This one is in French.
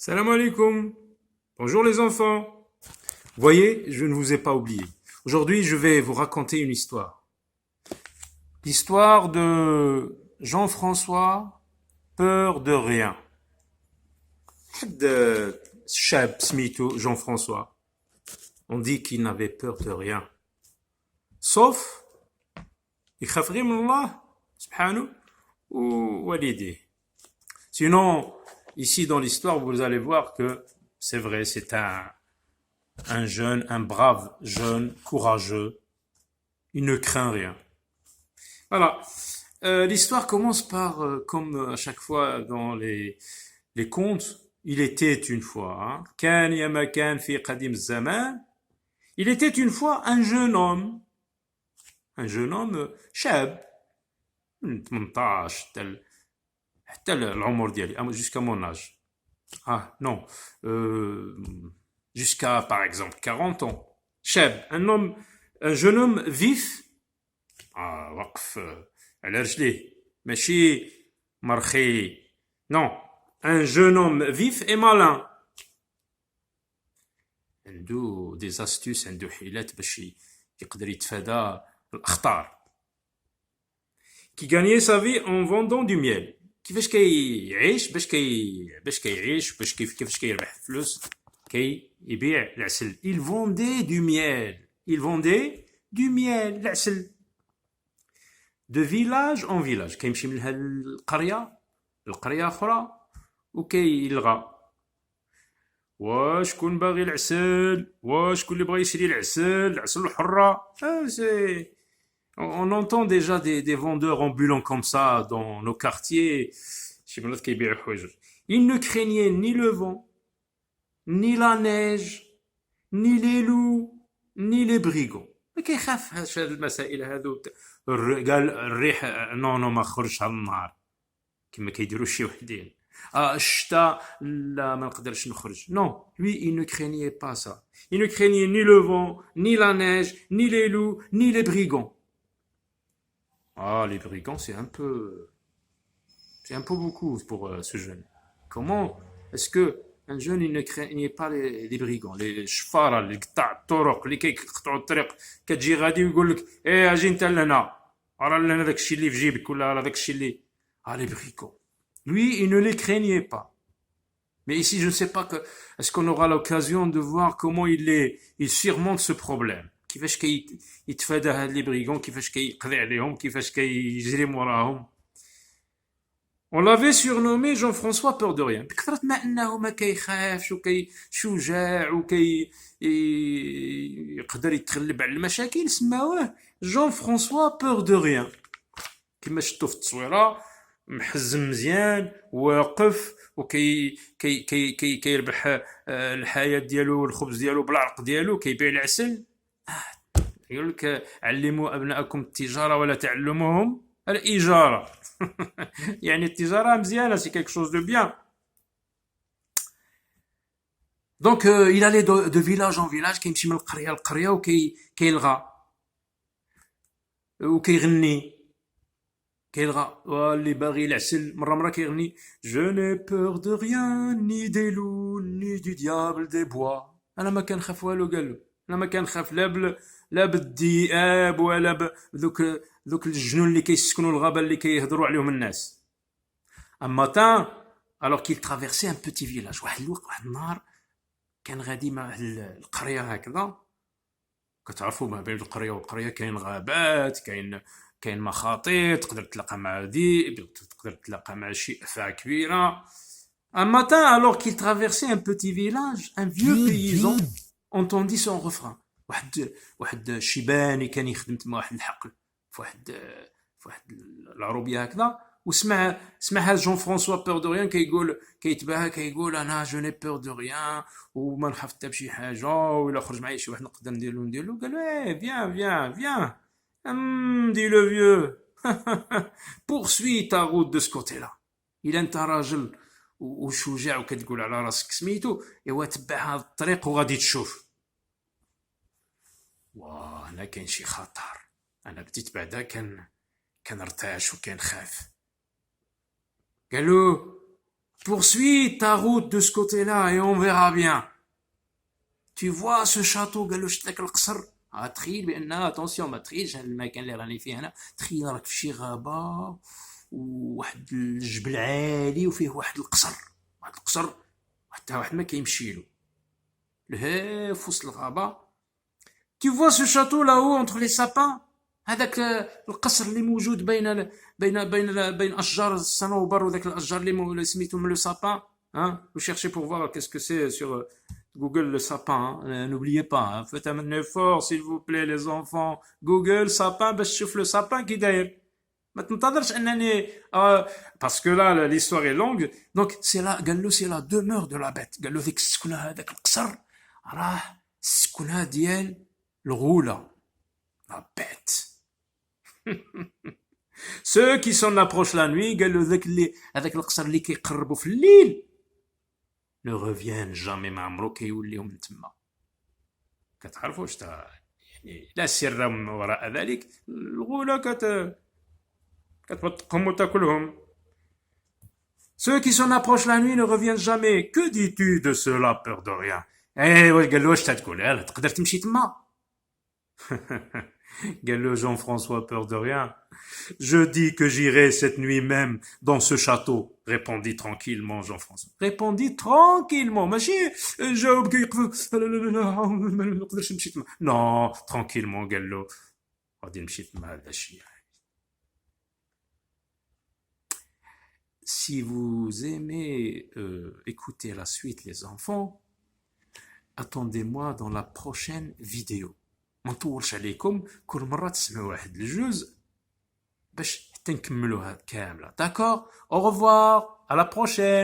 Salam alaikum. Bonjour les enfants. Voyez, je ne vous ai pas oublié. Aujourd'hui, je vais vous raconter une histoire. L'histoire de Jean-François, peur de rien. De Chab Smito, Jean-François. On dit qu'il n'avait peur de rien. Sauf, يخاف غير من الله سبحانه ووالديه. Sinon, ici dans l'histoire, vous allez voir que c'est vrai, c'est un jeune, un brave jeune, courageux. Il ne craint rien. Voilà. L'histoire commence par, comme à chaque fois dans les contes, il était une fois. Hein. كان يا ما كان في قديم الزمان. Il était une fois un jeune homme. Un jeune homme شاب. من 18 حتى العمر ديالي jusqu'à mon âge. Ah non, jusqu'à par exemple 40 ans. شاب, un jeune homme vif. وقف على رجليه ماشي مرخي. Non, un jeune homme vif et malin. عنده des astuces, عنده حيلات باش يقدر يتفادى الأخطار. Qui gagnait sa vie en vendant du miel. كيفاش كيعيش باش كيعيش باش كيفاش كيربح فلوس كيبيع العسل. Il vendait du miel. Il vendait du miel, العسل. De village en village. كيمشي من القرية لقرية أخرى وكيلغى. وشكون باغي العسل؟ وشكون اللي بغى يشري العسل الحرة؟ On entend déjà des vendeurs ambulants comme ça dans nos quartiers. Ils ne craignaient ni le vent, ni la neige, ni les loups, ni les brigands. ما كيخافش هاد المسائل هادو. قال الريح نو ما خرجش على النهار كما كيديروا شي وحدين. الشتاء لا ما نقدرش نخرج. Non, lui il ne craignait pas ça. Il ne craignait ni le vent, ni la neige, ni les loups, ni les brigands. Les brigands, c'est un peu beaucoup pour ce jeune. Comment est-ce que un jeune il ne craignait pas les brigands, les شفارة اللي قطع الطرق اللي كيقطعوا الطريق كتجي غادي ويقول لك اجي انت لهنا راه لنا داك الشيء اللي في جيبك ولا راه داك الشيء اللي les brigands. Lui, il ne les craignait pas. Mais ici, je ne sais pas est-ce qu'on aura l'occasion de voir comment il surmonte ce problème. كيفاش يتفادى هاد لي بريغون كيفاش كيقضي عليهم كيفاش كيجري موراهم. On l'avait surnommé Jean-François peur de rien. بكثرة ما انه ما كيخافش شجاع يقدر يتغلب على المشاكل سماوه Jean-François peur de rien. كما شفتوا في التصويره محزم مزيان واقف كيربح الحياة ديالو والخبز ديالو بالعرق ديالو كيبيع العسل. يقول لك علموا أبناءكم التجارة ولا تعلموهم الإجارة. يعني التجارة مزيانة, c'est quelque chose de bien. Donc il allait de village en village كيمشي من القرية للقرية وكيلغى وكيغني واللي باغي العسل مرة كيغني Je n'ai peur de rien ni des loups ni du diable des bois. أنا ما كنخاف والو قالو. أنا ما كنخاف لا بالذئاب ولا ذوك الجنون اللي كيسكنوا الغابة اللي كيهضروا عليهم الناس. Un matin, alors qu'il traversait un petit village, واحد النهار كان غادي مع القرية هكذا. كتعرفوا ما بين القرية والقرية كاين غابات, كاين مخاطر, تقدر تلاقى مع ذئب, تقدر تلاقى مع شي أفاعي كبيرة. Un matin, alors qu'il traversait un petit village, un vieux paysan entendit son refrain. واحد الشيباني كان يخدم تما واحد الحقل في واحد العروبيه هكذا وسمع هذا جون فرانسوا بور دو ريان كيتباهى كيقول انا جو ني بور دو ريان وما نخاف حتى بشي حاجه ولا خرج معايا شي واحد نقدر نديرو قال له viens dit le vieux. poursuis ta route de ce côté-là. إلا انت راجل وشجاع وكتقول على راسك سميتو ايوا تبع هذا الطريق وغادي تشوف. وانا كاين شي خطر. انا بديت بعدا كنرتعش وكنخاف. قالوا poursuis ta route de ce côté-là et on verra bien. Tu vois ce château قال له شفت لك القصر تخيل بان اتونسيون ما تخيلش المكان اللي راني فيه هنا تخيل راك في شي غابه وواحد الجبل عالي وفيه واحد القصر حتى واحد ما كيمشي له لهيه في وسط الغابه. Tu vois ce château là-haut entre les sapins هذاك القصر اللي موجود بين اشجار الصنوبر وذاك الاشجار اللي سميتهم لو سابان. Vous cherchez pour voir qu'est-ce que c'est sur Google le sapin. N'oubliez pas, hein. Faites un effort s'il vous plaît les enfants. Google sapin باش تشوف le sapin كي داير. ما تنتظرش انني parce que là l'histoire est longue. Donc c'est là قال له c'est la demeure de la bête. قال له ذيك السكنه هذاك القصر راه السكنه ديال الغوله la bête. Ceux qui s'en approchent la nuit قال له ذاك اللي هذاك القصر اللي كيقربوا في الليل ne reviennent jamais ما عمرو كيوليهم من تما. كتعرفوا واش يعني لا سر من وراء ذلك الغوله كتبطقهم وتاكلهم. Ceux qui s'en approchent la nuit ne reviennent jamais. Que dis-tu de cela, peur de rien? قال له واش تقول تقدر تمشي تما. قال له Jean-François, peur de rien. Je dis que j'irai cette nuit même dans ce château, répondit tranquillement Jean-François. Répondit tranquillement. ماشي جاوب كيقف ما نقدرش نمشي تما. Non, tranquillement قال له غادي نمشي تما هذا الشيء. Si vous aimez écouter la suite les enfants, attendez-moi dans la prochaine vidéo. ما نطولش عليكم كل مرة تسمعوا واحد الجزء باش حتى نكملوها كاملة. D'accord? Au revoir, à la prochaine.